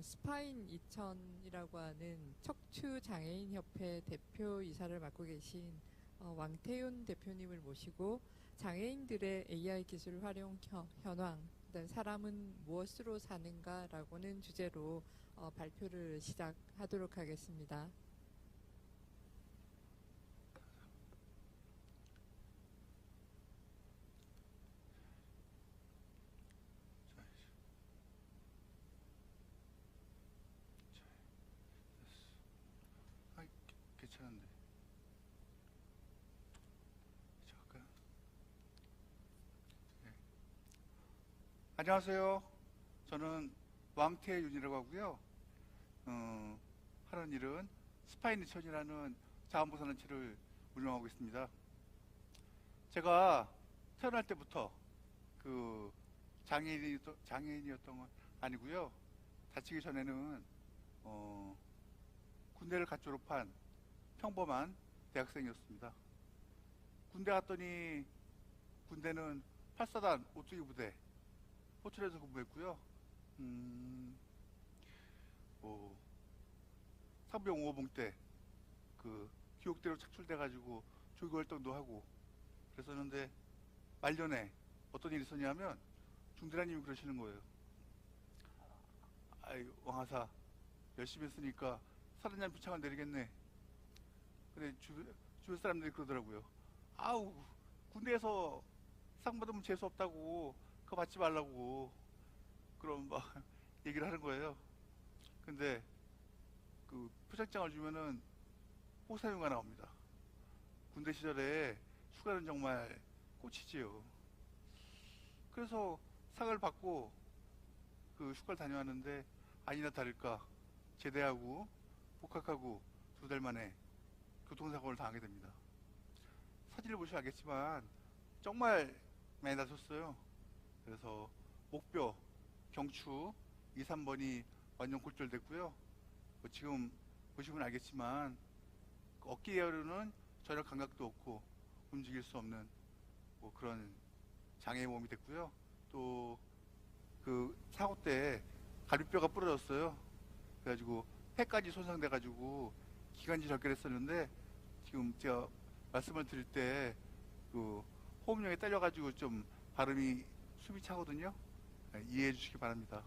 스파인 2000이라고 하는 척추장애인협회 대표이사를 맡고 계신 왕태윤 대표님을 모시고 장애인들의 AI 기술 활용 현황, 그다음 사람은 무엇으로 사는가라고는 주제로 발표를 시작하도록 하겠습니다. 괜찮은데. 잠깐. 네. 안녕하세요. 저는 왕태윤이라고 하고요. 하는 일은 스파이니천이라는 자원보상단체를 운영하고 있습니다. 제가 태어날 때부터 그 장애인이었던 건 아니고요. 다치기 전에는 군대를 갓 졸업한 평범한 대학생이었습니다. 군대 갔더니 군대는 8사단 오뚜기 부대 호출에서 근무했고요. 상병 5호봉 때 그 기옥대로 착출돼가지고 조교 활동도 하고 그랬었는데 말년에 어떤 일이 있었냐면 중대장님이 그러시는 거예요. 아이 왕하사 열심히 했으니까 사단장 비창을 내리겠네. 근데 주변 사람들이 그러더라고요. 아우 군대에서 상 받으면 재수 없다고 그거 받지 말라고 그런 막 얘기를 하는 거예요. 근데 그 표창장을 주면은 호사용가 나옵니다. 군대 시절에 휴가는 정말 꽃이지요. 그래서 상을 받고 그 휴가를 다녀왔는데 아니나 다를까 제대하고 복학하고 2달 만에 교통사고를 당하게 됩니다. 사진을 보시면 알겠지만 정말 많이 다쳤어요. 그래서 목뼈, 경추 2, 3번이 완전 골절됐고요. 지금 보시면 알겠지만 어깨에는 전혀 감각도 없고 움직일 수 없는 그런 장애의 몸이 됐고요. 또 그 사고 때 갈비뼈가 부러졌어요. 그래가지고 폐까지 손상돼가지고 기관지 절개했었는데 지금 제가 말씀을 드릴 때 그 호흡력에 딸려가지고 좀 발음이 숨이 차거든요. 네, 이해해 주시기 바랍니다.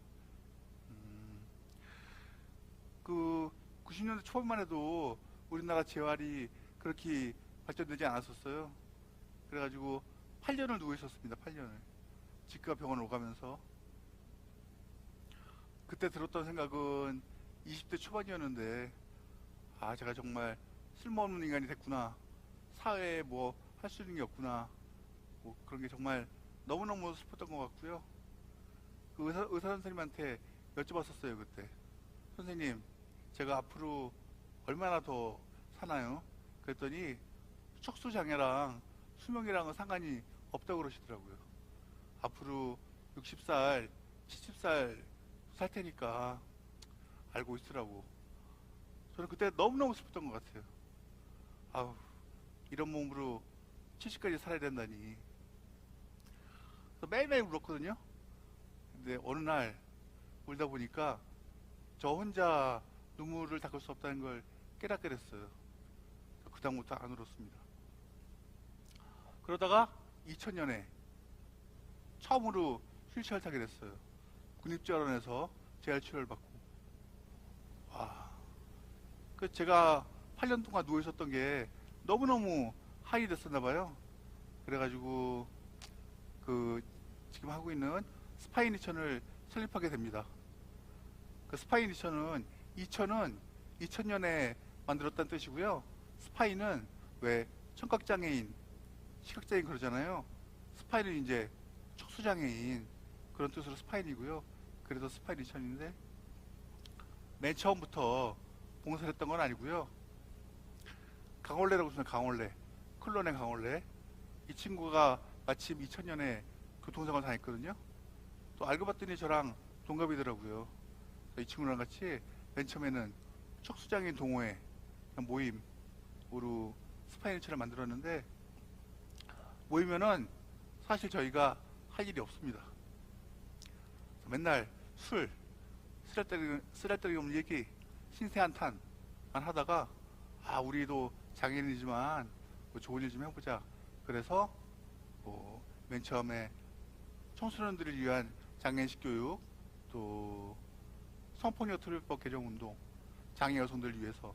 그 90년대 초반만 해도 우리나라 재활이 그렇게 발전되지 않았었어요. 그래가지고 8년을 누워 있었습니다. 8년을 치과 병원을 오가면서 그때 들었던 생각은 20대 초반이었는데 아 제가 정말 쓸모없는 인간이 됐구나. 사회에 뭐 할 수 있는 게 없구나. 그런 게 정말 너무너무 슬펐던 것 같고요. 그 의사 선생님한테 여쭤봤었어요. 그때 선생님 제가 앞으로 얼마나 더 사나요? 그랬더니 척수장애랑 수명이랑은 상관이 없다고 그러시더라고요. 앞으로 60살, 70살 살 테니까 알고 있으라고. 저는 그때 너무너무 슬펐던 것 같아요. 아우, 이런 몸으로 70까지 살아야 된다니. 그래서 매일매일 울었거든요. 근데 어느 날 울다 보니까 저 혼자 눈물을 닦을 수 없다는 걸 깨닫게 됐어요. 그다음부터 안 울었습니다. 그러다가 2000년에 처음으로 휠체어를 타게 됐어요. 국립재활원에서 재활치료를 받고. 와, 그 제가 8년 동안 누워 있었던 게 너무너무 하이 됐었나 봐요. 그래가지고 그 지금 하고 있는 스파이니천을 설립하게 됩니다. 그 스파이니천은 2000년에 만들었다는 뜻이고요. 스파이는 왜 청각장애인, 시각장애인 그러잖아요. 스파이는 이제 척수장애인 그런 뜻으로 스파인이고요. 그래서 스파이니천인데 맨 처음부터 봉사를 했던 건 아니고요. 강원래라고 쓰는 강원래, 클론의 강원래. 이 친구가 마침 2000년에 교통사고를 당했거든요. 또 알고 봤더니 저랑 동갑이더라고요. 이 친구랑 같이 맨 처음에는 척수장애인 동호회 모임으로 스파이니천을 만들었는데 모이면은 사실 저희가 할 일이 없습니다. 맨날 술, 쓰잘데기 없는 얘기, 신세한탄만 하다가, 아, 우리도 장애인이지만 뭐 좋은 일 좀 해보자. 그래서 맨 처음에 청소년들을 위한 장애인식 교육, 또 성폭력 특별법 개정 운동, 장애 여성들을 위해서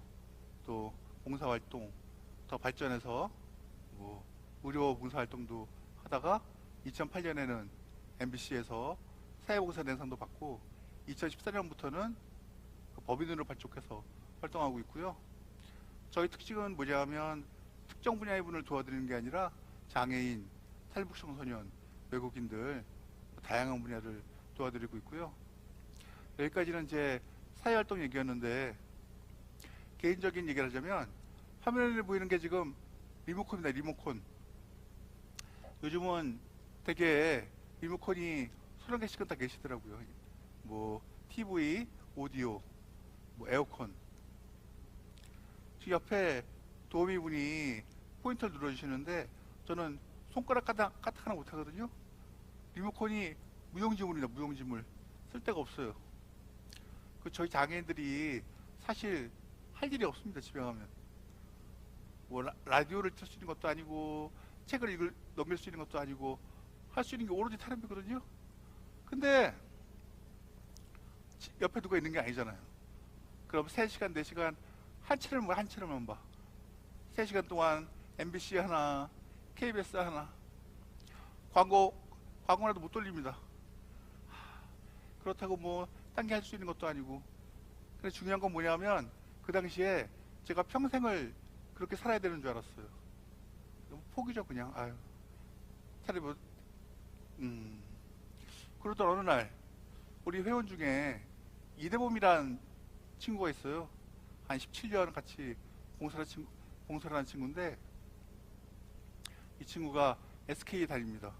또 봉사활동 더 발전해서 뭐 의료 봉사활동도 하다가 2008년에는 MBC에서 사회봉사대상도 받고 2014년부터는 법인으로 발족해서 활동하고 있고요. 저희 특징은 뭐냐 하면 특정 분야의 분을 도와드리는 게 아니라 장애인, 탈북 청소년, 외국인들 다양한 분야를 도와드리고 있고요. 여기까지는 이제 사회활동 얘기였는데 개인적인 얘기를 하자면 화면에 보이는 게 지금 리모컨입니다. 리모컨. 요즘은 되게 리모컨이 30개씩은 다 계시더라고요. 뭐 TV, 오디오, 뭐 에어컨. 지금 옆에 도우미분이 포인트를 눌러주시는데 저는 손가락 까딱 하나 못하거든요. 리모컨이 무용지물이다. 무용지물. 쓸 데가 없어요. 저희 장애인들이 사실 할 일이 없습니다. 집에 가면 뭐 라디오를 틀 수 있는 것도 아니고 책을 넘길 수 있는 것도 아니고 할 수 있는 게 오로지 텔레비거든요. 근데 옆에 누가 있는 게 아니잖아요. 그럼 3시간, 4시간 한 채널만 봐. 3시간 동안 MBC 하나, KBS 하나, 광고라도 못 돌립니다. 그렇다고 뭐 딴 게 할 수 있는 것도 아니고. 근데 중요한 건 뭐냐면 그 당시에 제가 평생을 그렇게 살아야 되는 줄 알았어요. 포기죠 그냥. 아유, 차라리 그러던 어느 날 우리 회원 중에 이대범이란 친구가 있어요. 한 17년 같이 봉사를 한 친구인데 이 친구가 SK에 다닙니다.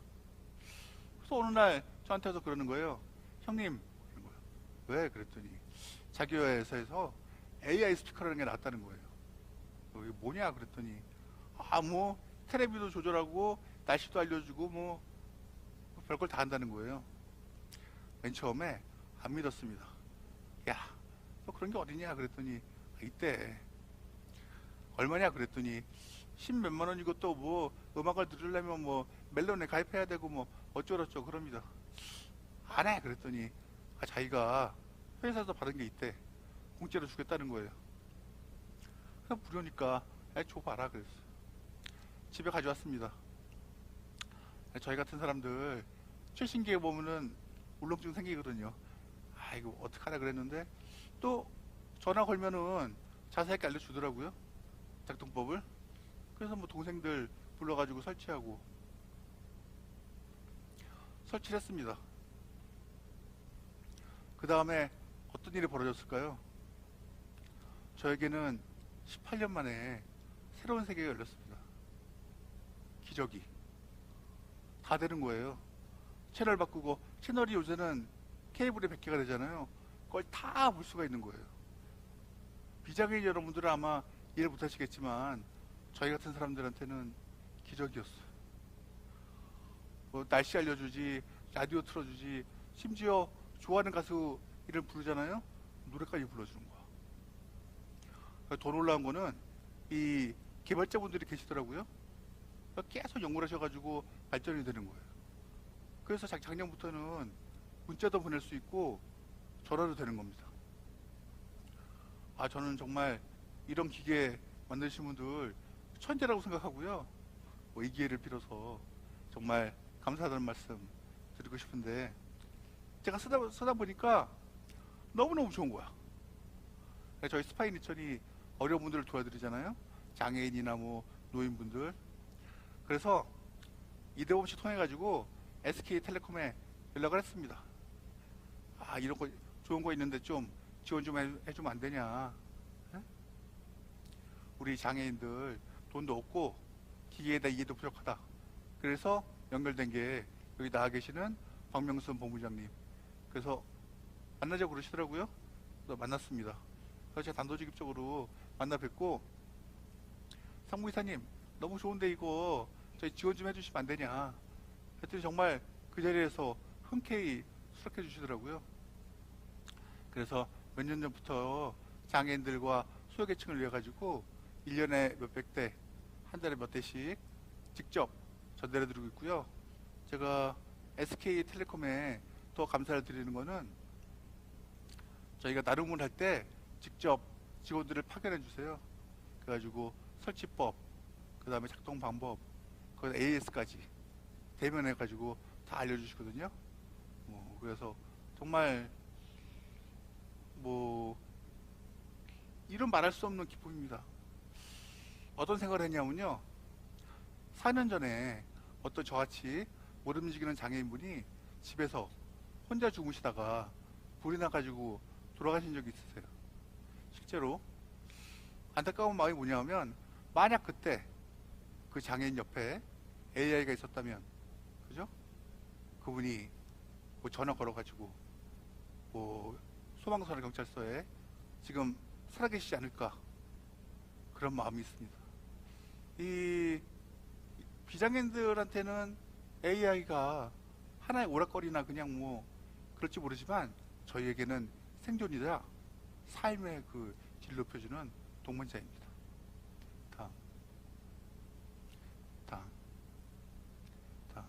그래서 어느 날 저한테 와서 그러는 거예요. 형님, 그러는 거예요. 왜? 그랬더니 자기 회사에서 AI 스피커라는 게 나왔다는 거예요. 이게 뭐냐? 그랬더니 뭐 테레비도 조절하고 날씨도 알려주고 뭐 별걸 다 한다는 거예요. 맨 처음에 안 믿었습니다. 야, 너 그런 게 어디냐? 그랬더니 이때 얼마냐? 그랬더니 10몇만 원이고 또 뭐 음악을 들으려면 뭐 멜론에 가입해야 되고 뭐 어쩌고저쩌고 그럽니다. 안 해. 그랬더니 자기가 회사에서 받은 게 있대. 공짜로 주겠다는 거예요. 그냥 부르니까 줘봐라 그랬어요. 집에 가져왔습니다. 저희 같은 사람들 최신 기계 보면은 울렁증 생기거든요. 이거 어떡하나 그랬는데 또 전화 걸면은 자세하게 알려주더라고요. 작동법을. 그래서 뭐 동생들 불러가지고 설치를 했습니다. 그 다음에 어떤 일이 벌어졌을까요? 저에게는 18년 만에 새로운 세계가 열렸습니다. 기적이. 다 되는 거예요. 채널 바꾸고, 채널이 요새는 케이블이 100개가 되잖아요. 그걸 다 볼 수가 있는 거예요. 비장애인 여러분들은 아마 이해 못 하시겠지만 저희 같은 사람들한테는 기적이었어요. 뭐 날씨 알려주지, 라디오 틀어주지, 심지어 좋아하는 가수 이름 부르잖아요. 노래까지 불러주는 거야. 더 놀라운 거는 이 개발자분들이 계시더라고요. 계속 연구를 하셔가지고 발전이 되는 거예요. 그래서 작년부터는 문자도 보낼 수 있고 전화도 되는 겁니다. 저는 정말 이런 기계 만드신 분들 천재라고 생각하고요. 이 기회를 빌어서 정말 감사하다는 말씀 드리고 싶은데 제가 쓰다 보니까 너무너무 좋은 거야. 저희 스파인 이천이 어려운 분들을 도와드리잖아요. 장애인이나 뭐 노인분들. 그래서 이대범 씨 통해가지고 SK텔레콤에 연락을 했습니다. 이런 거 좋은 거 있는데 좀 지원 좀 해주면 안 되냐. 에? 우리 장애인들 돈도 없고 기계에다 이해도 부족하다. 그래서 연결된 게 여기 나와 계시는 박명순 본부장님. 그래서 만나자고 그러시더라고요. 그래서 만났습니다. 그래서 제가 단도직입적으로 만나 뵙고 상무이사님 너무 좋은데 이거 저희 지원 좀 해주시면 안 되냐. 그랬더니 정말 그 자리에서 흔쾌히 수락해 주시더라고요. 그래서 몇 년 전부터 장애인들과 소외계층을 위해 가지고 1년에 몇백 대, 한 달에 몇 대씩 직접 전달해 드리고 있고요. 제가 SK텔레콤에 더 감사를 드리는 거는 저희가 나눔을 할 때 직접 직원들을 파견해 주세요. 그래가지고 설치법, 그 다음에 작동 방법, 거기다 AS까지 대면해가지고 다 알려주시거든요. 그래서 정말 뭐 이런 말할 수 없는 기쁨입니다. 어떤 생각을 했냐면요. 4년 전에 어떤 저같이 못 움직이는 장애인분이 집에서 혼자 주무시다가 불이 나가지고 돌아가신 적이 있으세요. 실제로 안타까운 마음이 뭐냐면 만약 그때 그 장애인 옆에 AI가 있었다면, 그죠? 그분이 뭐 전화 걸어가지고 뭐 소방서나 경찰서에 지금 살아계시지 않을까, 그런 마음이 있습니다. 이 비장애인들한테는 AI가 하나의 오락거리나 그냥 뭐 그럴지 모르지만 저희에게는 생존이자 삶의 그 질 높여주는 동반자입니다. 다음, 다음, 다음.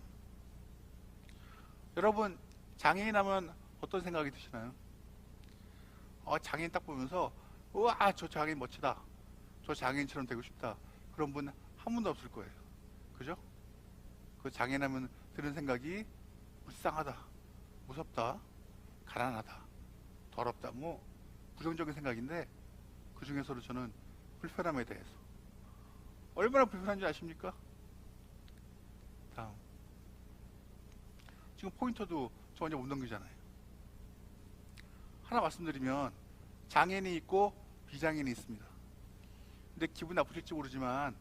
여러분, 장애인 하면 어떤 생각이 드시나요? 장애인 딱 보면서 우와, 저 장애인 멋지다, 저 장애인처럼 되고 싶다, 그런 분 한 분도 없을 거예요. 그죠? 그 장애인 하면 드는 생각이 불쌍하다, 무섭다, 가난하다, 더럽다, 뭐 부정적인 생각인데, 그 중에서도 저는 불편함에 대해서 얼마나 불편한지 아십니까? 다음. 지금 포인터도 저 혼자 못 넘기잖아요. 하나 말씀드리면 장애인이 있고 비장애인이 있습니다. 근데 기분 나쁘실지 모르지만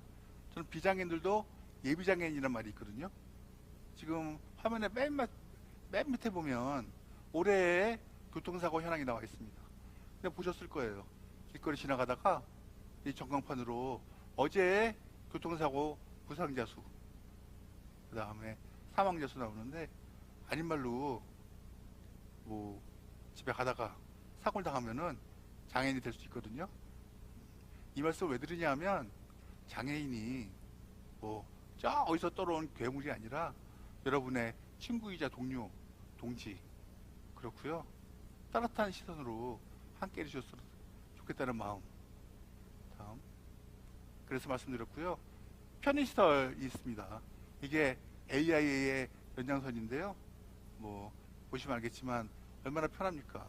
저는 비장애인들도 예비장애인이란 말이 있거든요. 지금 화면에 맨 밑에 보면 올해의 교통사고 현황이 나와 있습니다. 근데 보셨을 거예요. 길거리 지나가다가 이 전광판으로 어제의 교통사고 부상자 수, 그 다음에 사망자 수 나오는데, 아닌 말로 뭐 집에 가다가 사고를 당하면은 장애인이 될 수 있거든요. 이 말씀을 왜 드리냐 하면 장애인이 뭐 저 어디서 떨어온 괴물이 아니라 여러분의 친구이자 동료, 동지, 그렇고요. 따뜻한 시선으로 함께 해주셨으면 좋겠다는 마음. 다음. 그래서 말씀드렸고요. 편의시설이 있습니다. 이게 AI의 연장선인데요. 뭐 보시면 알겠지만 얼마나 편합니까?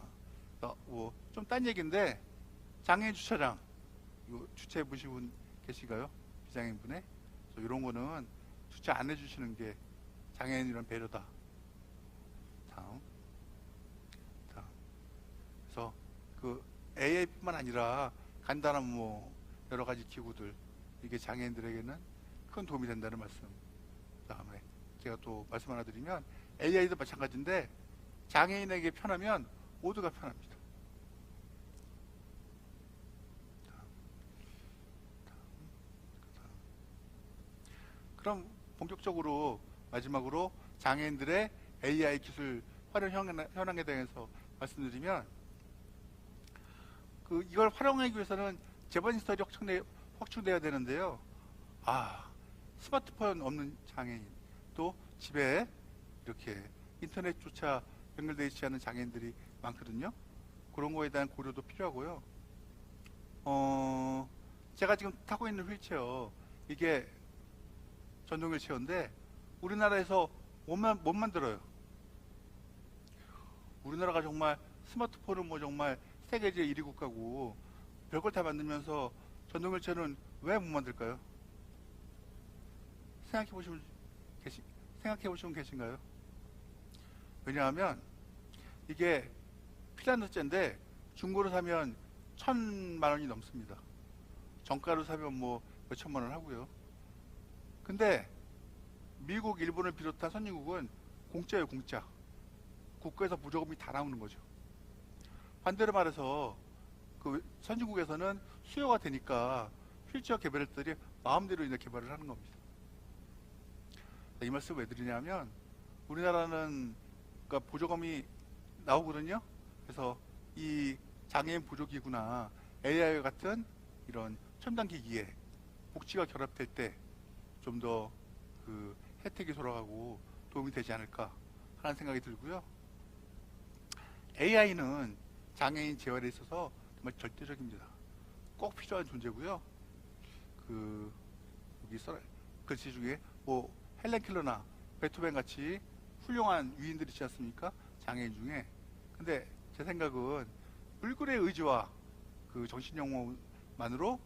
뭐 좀 딴 얘기인데, 장애인 주차장 이거 주차해 보신 분 계신가요? 비장애인 분의? 이런 거는 주차 안 해주시는 게 장애인이란 배려다. 다음. 다음. 그래서 그 AI뿐만 아니라 간단한 뭐 여러 가지 기구들, 이게 장애인들에게는 큰 도움이 된다는 말씀. 그다음에 제가 또 말씀 하나 드리면 AI도 마찬가지인데 장애인에게 편하면 모두가 편합니다. 그럼 본격적으로 마지막으로 장애인들의 AI 기술 활용 현황에 대해서 말씀드리면, 이걸 활용하기 위해서는 재반 시설이 확충돼야 되는데요. 스마트폰 없는 장애인, 또 집에 이렇게 인터넷조차 연결되어 있지 않은 장애인들이 많거든요. 그런 거에 대한 고려도 필요하고요. 제가 지금 타고 있는 휠체어, 이게 전동 휠체어인데 우리나라에서 못 만들어요. 우리나라가 정말 스마트폰은 뭐 정말 세계제 1위 국가고 별걸 다 만들면서 전동 휠체어는 왜 못 만들까요? 생각해 보시면 계신가요? 왜냐하면 이게 핀란드제인데 중고로 사면 1,000만 원이 넘습니다. 정가로 사면 뭐 몇천만 원 하고요. 근데 미국, 일본을 비롯한 선진국은 공짜예요, 공짜. 국가에서 보조금이 다 나오는 거죠. 반대로 말해서 그 선진국에서는 수요가 되니까 휠체어 개발들이 마음대로 이제 개발을 하는 겁니다. 이 말씀 왜 드리냐면 우리나라는 그러니까 보조금이 나오거든요. 그래서 이 장애인 보조기구나 AI와 같은 이런 첨단 기기에 복지가 결합될 때 좀 더 그 혜택이 돌아가고 도움이 되지 않을까 하는 생각이 들고요. AI는 장애인 재활에 있어서 정말 절대적입니다. 꼭 필요한 존재고요. 그 여기 써 글씨 중에 뭐 헬렌 켈러나 베토벤 같이 훌륭한 위인들이 있지 않습니까? 장애인 중에. 근데 제 생각은 불굴의 의지와 그 정신영웅만으로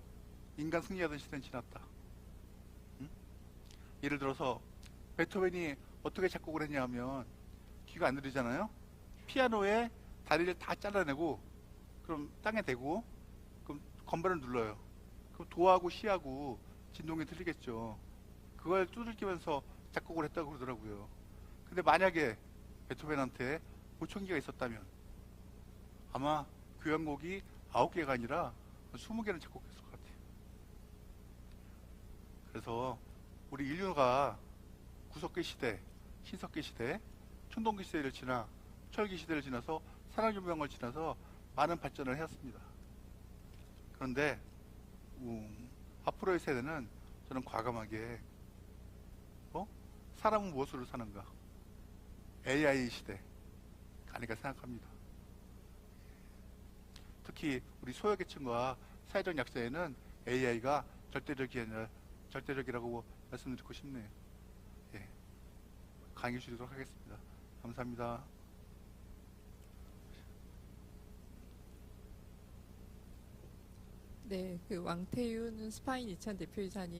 인간 승리하던 시대는 지났다. 응? 예를 들어서 베토벤이 어떻게 작곡을 했냐 하면 귀가 안 들리잖아요. 피아노에 다리를 다 잘라내고 그럼 땅에 대고 그럼 건반을 눌러요. 그럼 도하고 시하고 진동이 들리겠죠. 그걸 두들기면서 작곡을 했다고 그러더라고요. 근데 만약에 베토벤한테 보청기가 있었다면 아마 교향곡이 9개가 아니라 20개는 작곡했을 것 같아요. 그래서 우리 인류가 구석기 시대, 신석기 시대, 청동기 시대를 지나 철기 시대를 지나서 산업혁명을 지나서 많은 발전을 해왔습니다. 그런데 앞으로의 세대는 저는 과감하게 사람은 무엇으로 사는가? AI 시대 아닐까 생각합니다. 특히 우리 소외계층과 사회적 약자에는 AI가 절대적이라고 말씀드리고 싶네요. 예, 강의 줄이도록 하겠습니다. 감사합니다. 네, 그 왕태윤 스파인 2000 대표이사님